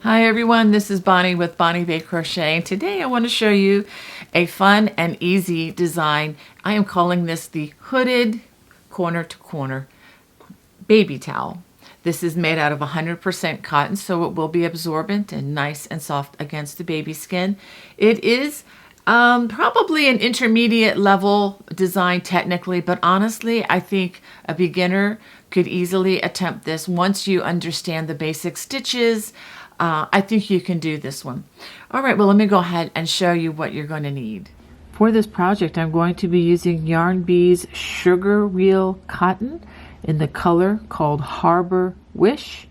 Hi everyone, this is Bonnie with Bonnie Bay Crochet, and today I want to show you a fun and easy design. I am calling this the hooded corner to corner baby towel. This is made out of 100% cotton, so it will be absorbent and nice and soft against the baby skin. It is probably an intermediate level design technically, but honestly, I think a beginner could easily attempt this once you understand the basic stitches. I think you can do this one. All right, well, let me go ahead and show you what you're going to need. For this project, I'm going to be using Yarn Bee's Sugar Reel Cotton in the color called Harbor Wish.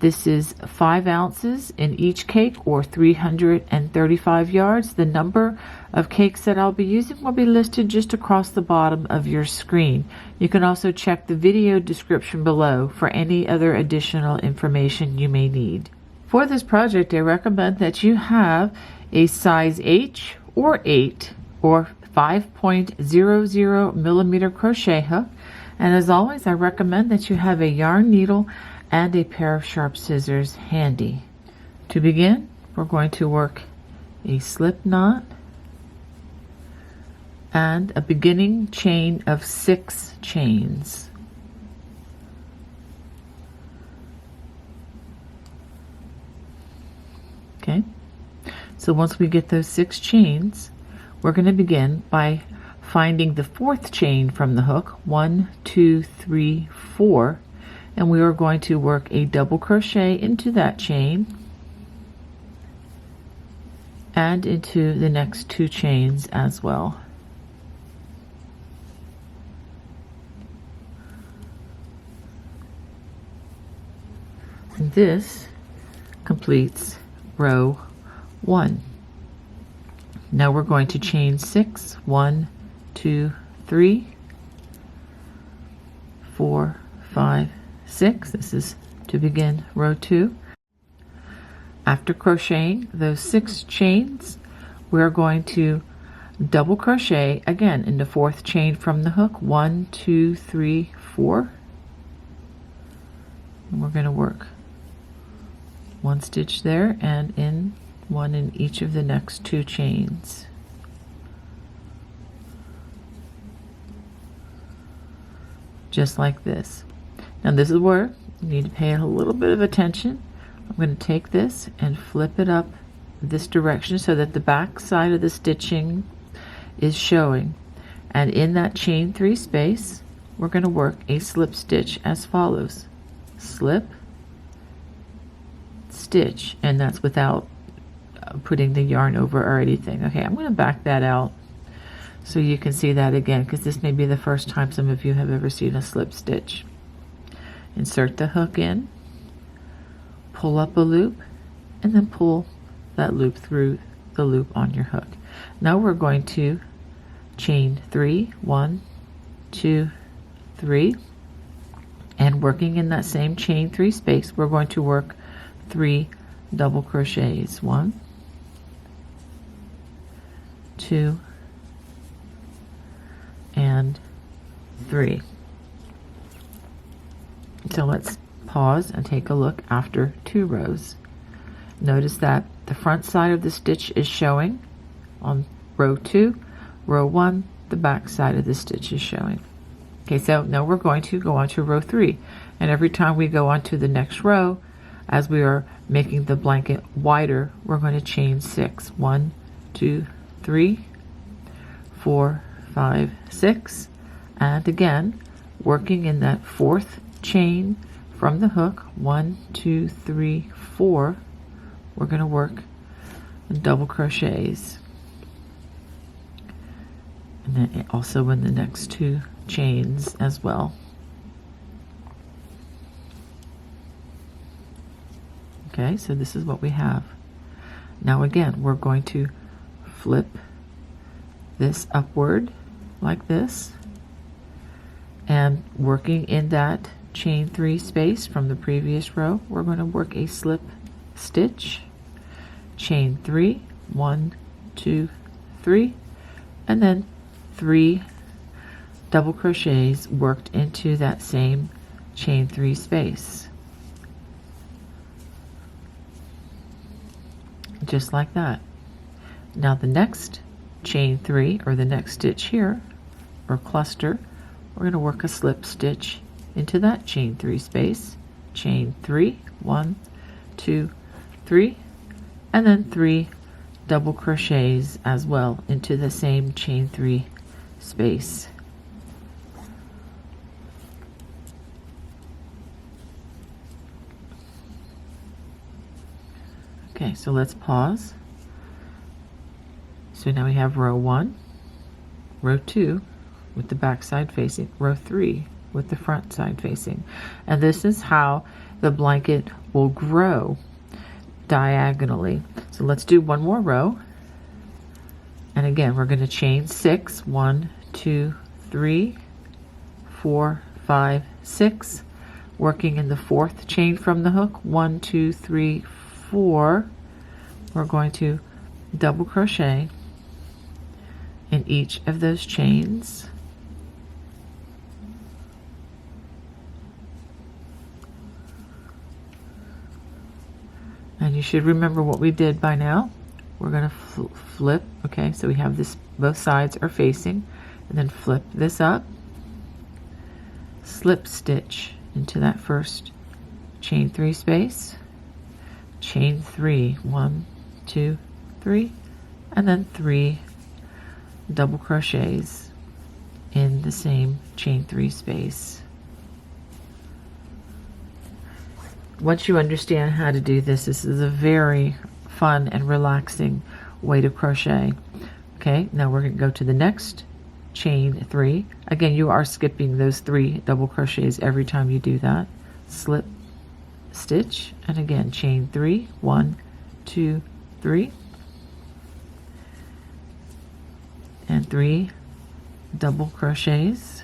This is 5 ounces in each cake, or 335 yards. The number of cakes that I'll be using will be listed just across the bottom of your screen. You can also check the video description below for any other additional information you may need. For this project, I recommend that you have a size H or 8 or 5.00 millimeter crochet hook. And as always, I recommend that you have a yarn needle and a pair of sharp scissors handy. To begin, we're going to work a slip knot and a beginning chain of 6 chains. Okay, so once we get those 6 chains, we're going to begin by finding the 4th chain from the hook, 1, 2, 3, 4, and we are going to work a double crochet into that chain and into the next 2 chains as well. And this completes row 1. Now we're going to chain 6, 1, 2, 3, 4, 5, 6. This is to begin row 2. After crocheting those 6 chains, we're going to double crochet again in the 4th chain from the hook, 1, 2, 3, 4. And we're going to work 1 stitch there and in 1 in each of the next 2 chains. Just like this. Now this is where you need to pay a little bit of attention. I'm going to take this and flip it up this direction so that the back side of the stitching is showing. And in that chain 3 space, we're going to work a slip stitch as follows. Slip, stitch, and that's without putting the yarn over or anything. Okay, I'm going to back that out so you can see that again, because this may be the first time some of you have ever seen a slip stitch. Insert the hook in, pull up a loop, and then pull that loop through the loop on your hook. Now we're going to chain 3, 1, 2, 3, and working in that same chain 3 space, we're going to work 3 double crochets. 1, 2, and 3. So let's pause and take a look after 2 rows. Notice that the front side of the stitch is showing on row 2. Row 1, the back side of the stitch is showing. Okay, so now we're going to go on to row 3. And every time we go on to the next row, as we are making the blanket wider, we're going to chain 6. 1, 2, 3, 4, 5, 6. And again, working in that 4th chain from the hook, 1, 2, 3, 4, we're going to work double crochets, and then also in the next 2 chains as well. Okay, so this is what we have. Now again, we're going to flip this upward like this, and working in that chain 3 space from the previous row, we're going to work a slip stitch, chain 3, 1, 2, 3, and then 3 double crochets worked into that same chain 3 space. just like that. Now the next chain 3, or the next stitch here, or cluster, we're going to work a slip stitch into that chain 3 space. Chain 3, 1, 2, 3, and then 3 double crochets as well into the same chain 3 space. Okay, so let's pause. So now we have row 1, row 2 with the back side facing, row 3 with the front side facing. And this is how the blanket will grow diagonally. So let's do one more row. And again, we're going to chain 6. 1, 2, 3, 4, 5, 6. Working in the 4th chain from the hook. 1, 2, 3, 4. We're going to double crochet in each of those chains. And you should remember what we did by now. We're going to flip. Okay, so we have this, both sides are facing, and then flip this up, slip stitch into that first chain 3 space, chain 3, 1, 2, 3, and then 3 double crochets in the same chain 3 space. Once you understand how to do this, this is a very fun and relaxing way to crochet. Okay, now we're going to go to the next chain 3. Again, you are skipping those 3 double crochets every time you do that. Slip stitch, and again chain 3, 1, 2, 3, and 3 double crochets.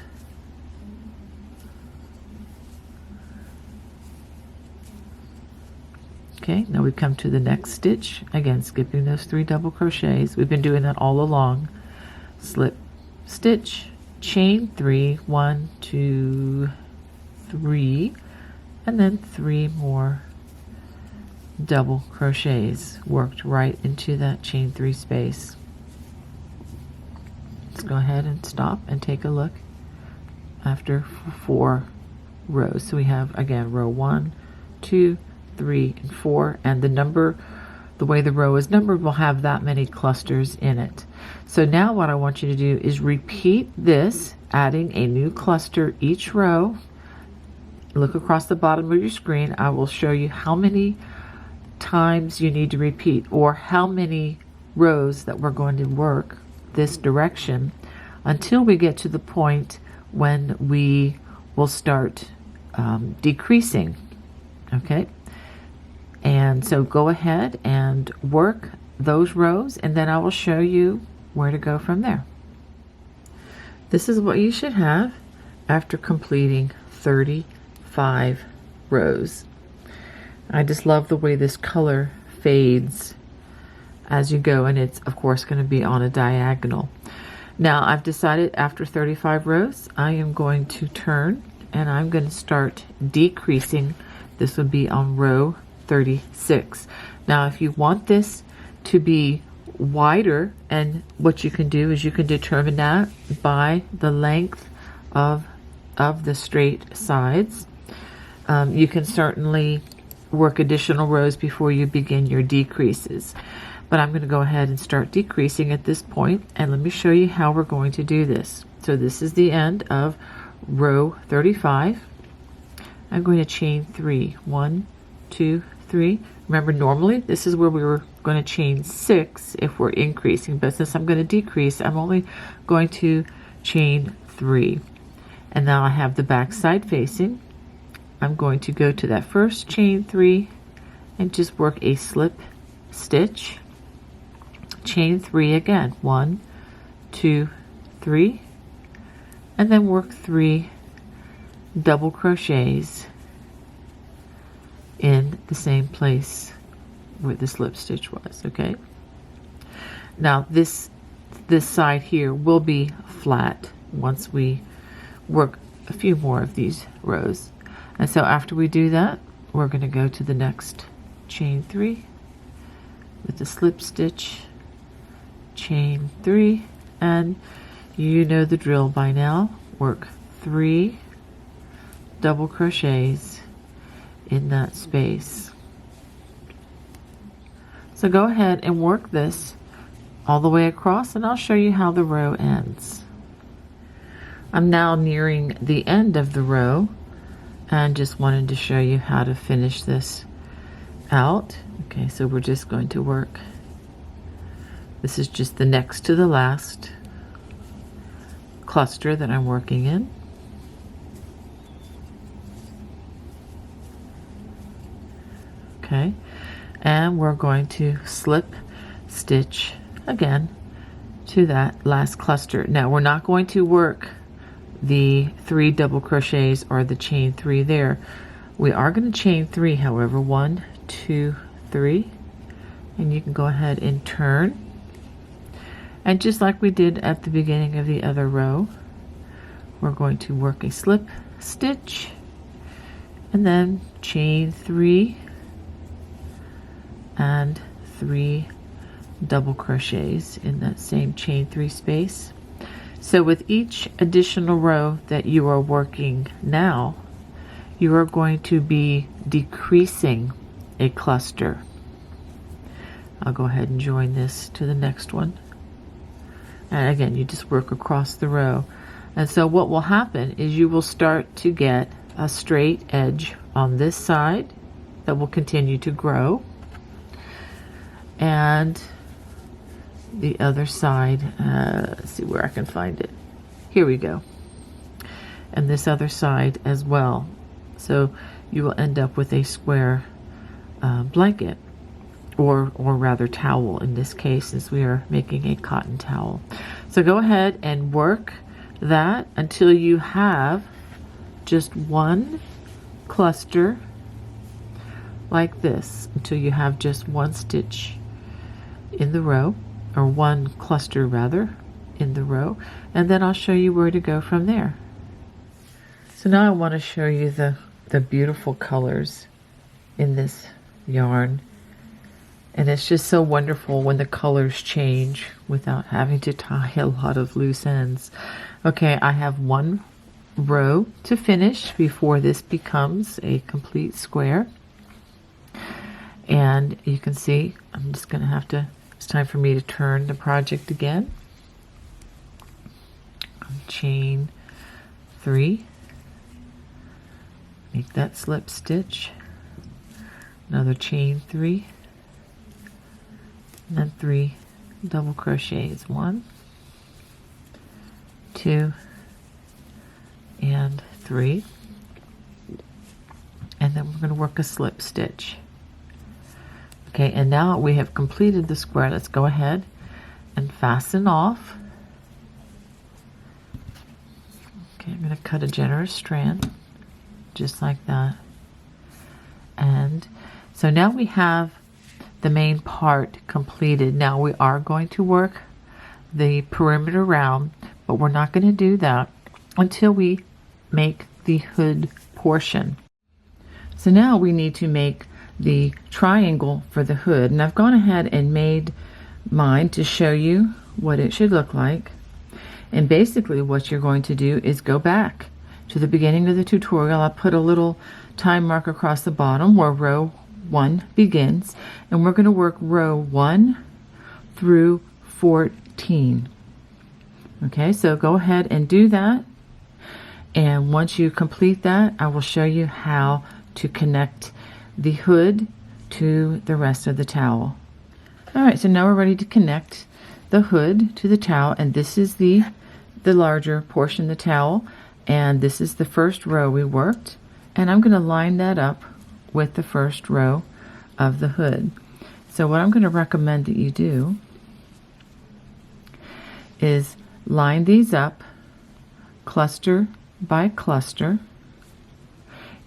Okay, now we come to the next stitch, again skipping those 3 double crochets. We've been doing that all along. Slip stitch, chain 3, 1, 2, 3, and then 3 more double crochets worked right into that chain 3 space. Let's go ahead and stop and take a look after 4 rows. So we have, again, row 1, 2, 3, and 4, and the number, the way the row is numbered, will have that many clusters in it. So now what I want you to do is repeat this, adding a new cluster each row. Look across the bottom of your screen. I will show you how many times you need to repeat, or how many rows that we're going to work this direction, until we get to the point when we will start decreasing. Okay, and so go ahead and work those rows, and then I will show you where to go from there. This is what you should have after completing 35 rows. I just love the way this color fades as you go, and it's of course going to be on a diagonal. Now I've decided after 35 rows I am going to turn, and I'm going to start decreasing. This would be on row 36. Now if you want this to be wider, and what you can do is you can determine that by the length of the straight sides. You can certainly work additional rows before you begin your decreases, but I'm going to go ahead and start decreasing at this point, and let me show you how we're going to do this. So this is the end of row 35. I'm going to chain 3, 1, 2, 3. Remember, normally this is where we were going to chain 6 if we're increasing, but since I'm going to decrease, I'm only going to chain 3. And now I have the back side facing. I'm going to go to that first chain 3 and just work a slip stitch, chain 3 again, 1, 2, 3, and then work 3 double crochets in the same place where the slip stitch was. Okay, now this side here will be flat once we work a few more of these rows. And so after we do that, we're going to go to the next chain 3, with a slip stitch, chain 3, and you know the drill by now. Work 3 double crochets in that space. So go ahead and work this all the way across, and I'll show you how the row ends. I'm now nearing the end of the row and just wanted to show you how to finish this out. Okay, so we're just going to work. This is just the next to the last cluster that I'm working in. Okay, and we're going to slip stitch again to that last cluster. Now we're not going to work the 3 double crochets or the chain 3 there. We are going to chain 3, however. 1, 2, 3, and you can go ahead and turn, and just like we did at the beginning of the other row, we're going to work a slip stitch and then chain 3 and 3 double crochets in that same chain 3 space. So with each additional row that you are working now, you are going to be decreasing a cluster. I'll go ahead and join this to the next one. And again, you just work across the row. And so what will happen is you will start to get a straight edge on this side that will continue to grow. And the other side, let's see where I can find it. Here we go. And this other side as well. So you will end up with a square blanket, or rather towel in this case, since we are making a cotton towel. So go ahead and work that until you have just one cluster like this, until you have just one stitch in the row, or one cluster rather in the row, and then I'll show you where to go from there. So now I want to show you the beautiful colors in this yarn, and it's just so wonderful when the colors change without having to tie a lot of loose ends. Okay, I have one row to finish before this becomes a complete square, and you can see I'm just gonna have to, it's time for me to turn the project again. Chain 3, make that slip stitch, another chain 3, and then 3 double crochets, 1, 2, and 3, and then we're going to work a slip stitch. Okay, and now we have completed the square. Let's go ahead and fasten off. Okay, I'm going to cut a generous strand just like that. And so now we have the main part completed. Now we are going to work the perimeter round, but we're not going to do that until we make the hood portion. So now we need to make the triangle for the hood, and I've gone ahead and made mine to show you what it should look like. And basically what you're going to do is go back to the beginning of the tutorial. I'll put a little time mark across the bottom where row 1 begins, and we're going to work row 1 through 14. Okay, so go ahead and do that, and once you complete that, I will show you how to connect the hood to the rest of the towel. Alright, so now we're ready to connect the hood to the towel, and this is the larger portion of the towel, and this is the first row we worked, and I'm going to line that up with the first row of the hood. So what I'm going to recommend that you do is line these up cluster by cluster.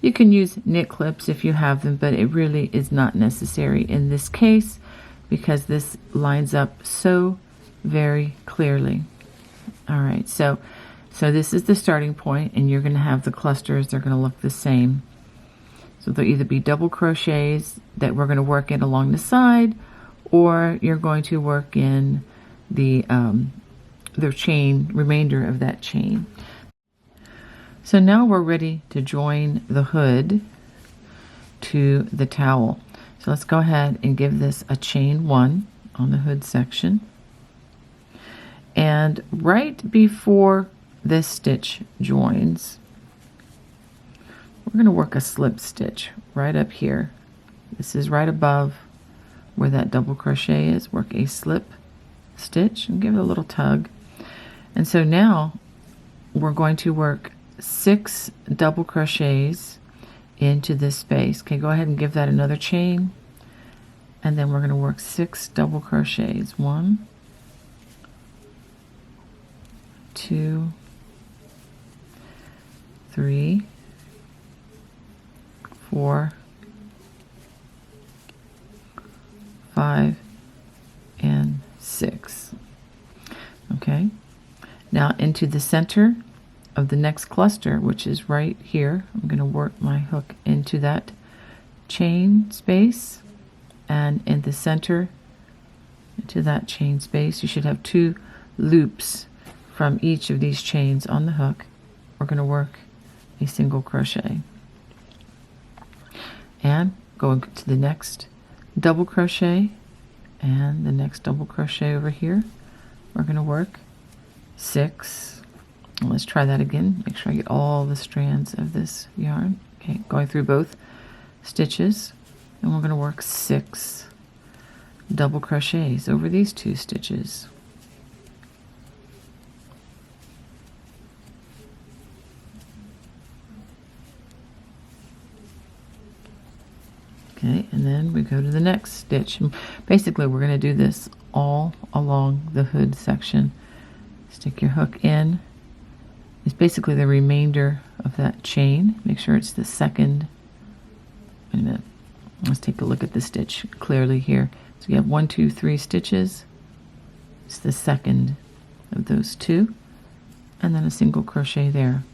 You can use knit clips if you have them, but it really is not necessary in this case because this lines up so very clearly. All right, so this is the starting point, and you're going to have the clusters. They're going to look the same. So there'll either be double crochets that we're going to work in along the side, or you're going to work in the chain, remainder of that chain. So now we're ready to join the hood to the towel. So let's go ahead and give this a chain 1 on the hood section. And right before this stitch joins, we're going to work a slip stitch right up here. This is right above where that double crochet is. Work a slip stitch and give it a little tug. And so now we're going to work 6 double crochets into this space. Okay, go ahead and give that another chain, and then we're going to work 6 double crochets. 1, 2, 3, 4, 5, and 6. Okay, now into the center of the next cluster, which is right here, I'm going to work my hook into that chain space, and in the center into that chain space you should have 2 loops from each of these chains on the hook. We're going to work a single crochet and go to the next double crochet and the next double crochet over here. We're going to work 6. Let's try that again. Make sure I get all the strands of this yarn. Okay, going through both stitches, and we're going to work 6 double crochets over these 2 stitches. Okay, and then we go to the next stitch. And basically, we're going to do this all along the hood section. Stick your hook in. It's basically the remainder of that chain. Make sure it's the second. Wait a minute. Let's take a look at the stitch clearly here. So you have 1, 2, 3 stitches. It's the second of those 2, and then a single crochet there.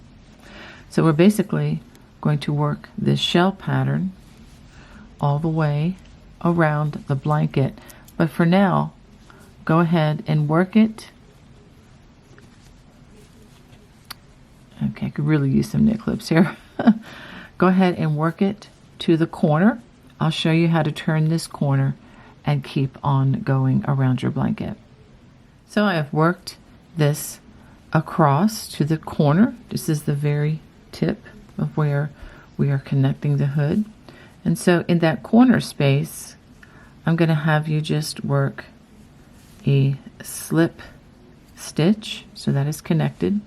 So we're basically going to work this shell pattern all the way around the blanket. But for now, go ahead and work it. Okay, I could really use some knit clips here. Go ahead and work it to the corner. I'll show you how to turn this corner and keep on going around your blanket. So I have worked this across to the corner. This is the very tip of where we are connecting the hood. And so in that corner space, I'm going to have you just work a slip stitch, so that is connected.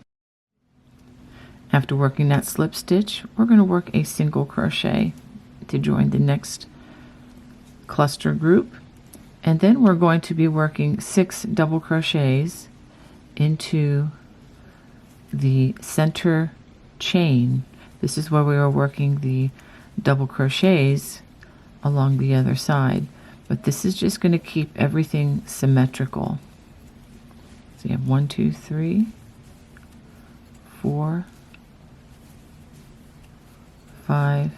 After working that slip stitch, we're going to work a single crochet to join the next cluster group, and then we're going to be working 6 double crochets into the center chain. This is where we are working the double crochets along the other side, but this is just going to keep everything symmetrical. So you have 1, 2, 3, 4, 5,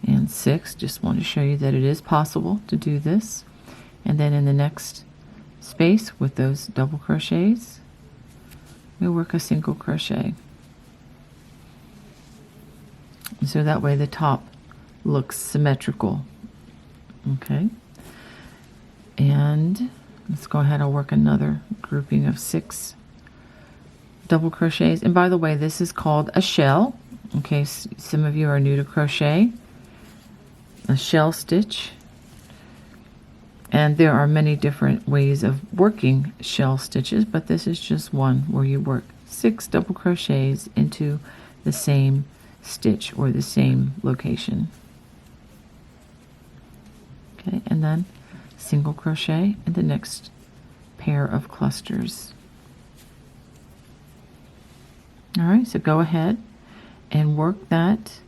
and 6. Just want to show you that it is possible to do this. And then in the next space with those double crochets, we work a single crochet. And so that way the top looks symmetrical. Okay. And let's go ahead and work another grouping of 6 double crochets. And by the way, this is called a shell. In case some of you are new to crochet, a shell stitch. And there are many different ways of working shell stitches, but this is just one where you work 6 double crochets into the same stitch or the same location. Okay, and then single crochet in the next pair of clusters. All right, so go ahead and work that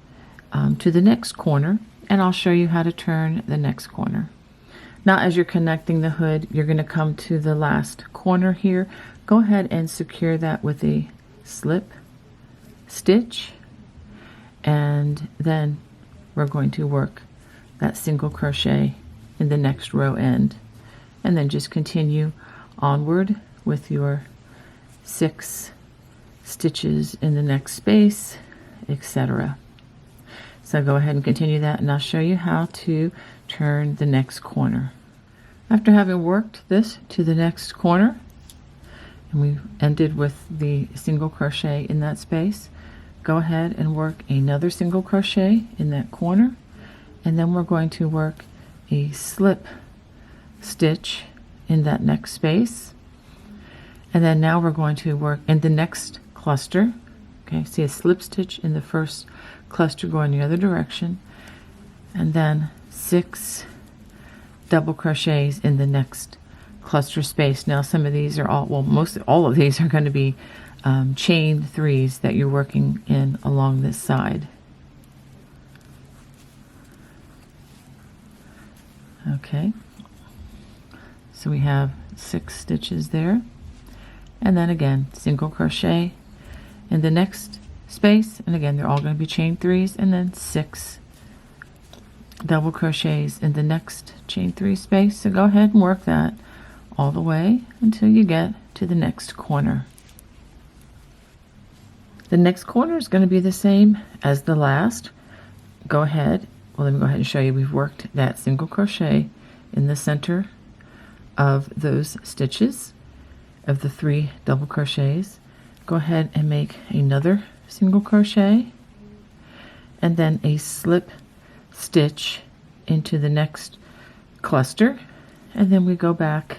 to the next corner, and I'll show you how to turn the next corner. Now, as you're connecting the hood, you're going to come to the last corner here. Go ahead and secure that with a slip stitch, and then we're going to work that single crochet in the next row end, and then just continue onward with your 6 stitches in the next space, etc. So go ahead and continue that, and I'll show you how to turn the next corner. After having worked this to the next corner, and we ended with the single crochet in that space, go ahead and work another single crochet in that corner, and then we're going to work a slip stitch in that next space, and then now we're going to work in the next cluster. Okay, see a slip stitch in the first cluster going the other direction, and then 6 double crochets in the next cluster space. Now some of these are all, well, most all of these are going to be chain 3s that you're working in along this side. Okay, so we have 6 stitches there, and then again single crochet in the next space, and again they're all going to be chain 3s, and then 6 double crochets in the next chain 3 space. So go ahead and work that all the way until you get to the next corner. The next corner is going to be the same as the last. Go ahead, well, let me go ahead and show you. We've worked that single crochet in the center of those stitches of the 3 double crochets. Go ahead and make another single crochet, and then a slip stitch into the next cluster, and then we go back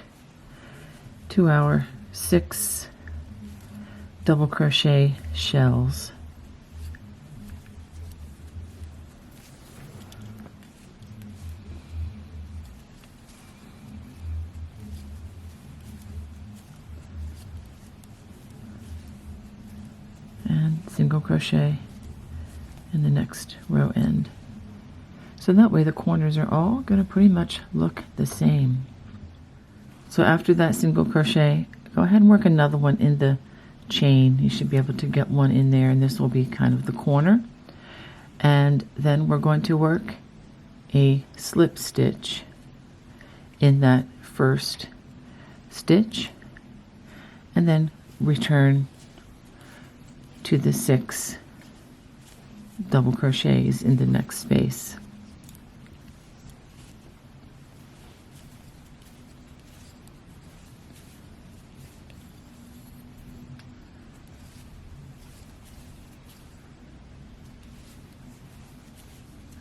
to our 6 double crochet shells. And single crochet in the next row end. So that way the corners are all going to pretty much look the same. So after that single crochet, go ahead and work another one in the chain. You should be able to get one in there, and this will be kind of the corner. And then we're going to work a slip stitch in that first stitch, and then return to the 6 double crochets in the next space.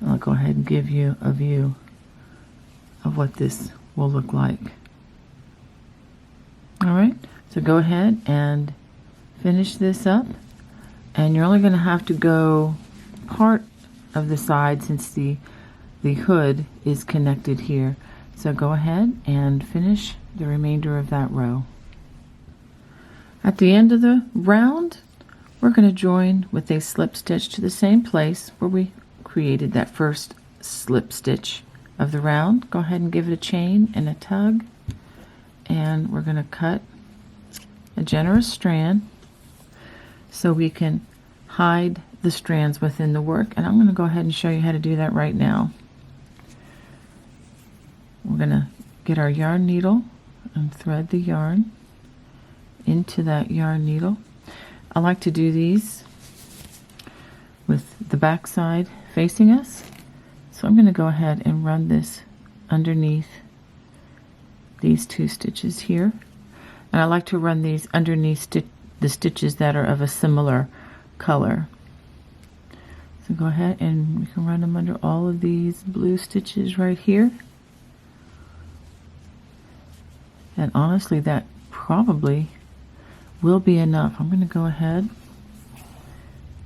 I'll go ahead and give you a view of what this will look like. Alright, so go ahead and finish this up, and you're only going to have to go part of the side since the hood is connected here. So go ahead and finish the remainder of that row. At the end of the round, we're going to join with a slip stitch to the same place where we created that first slip stitch of the round. Go ahead and give it a chain and a tug, and we're going to cut a generous strand so we can hide the strands within the work, and I'm going to go ahead and show you how to do that right now. We're going to get our yarn needle and thread the yarn into that yarn needle. I like to do these with the back side facing us, so I'm going to go ahead and run this underneath these 2 stitches here, and I like to run these underneath the stitches that are of a similar color. So go ahead and we can run them under all of these blue stitches right here, and honestly that probably will be enough. I'm going to go ahead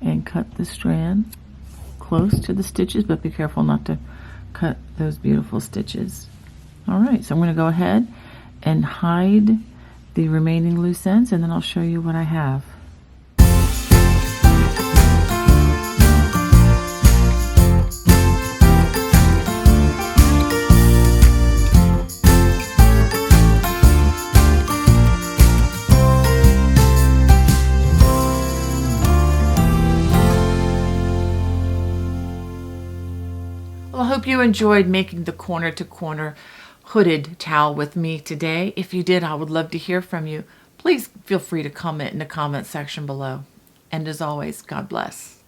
and cut the strand close to the stitches, but be careful not to cut those beautiful stitches. Alright, so I'm going to go ahead and hide the remaining loose ends, and then I'll show you what I have. hope you enjoyed making the corner to corner hooded towel with me today. If you did, I would love to hear from you. Please feel free to comment in the comment section below. And as always, God bless.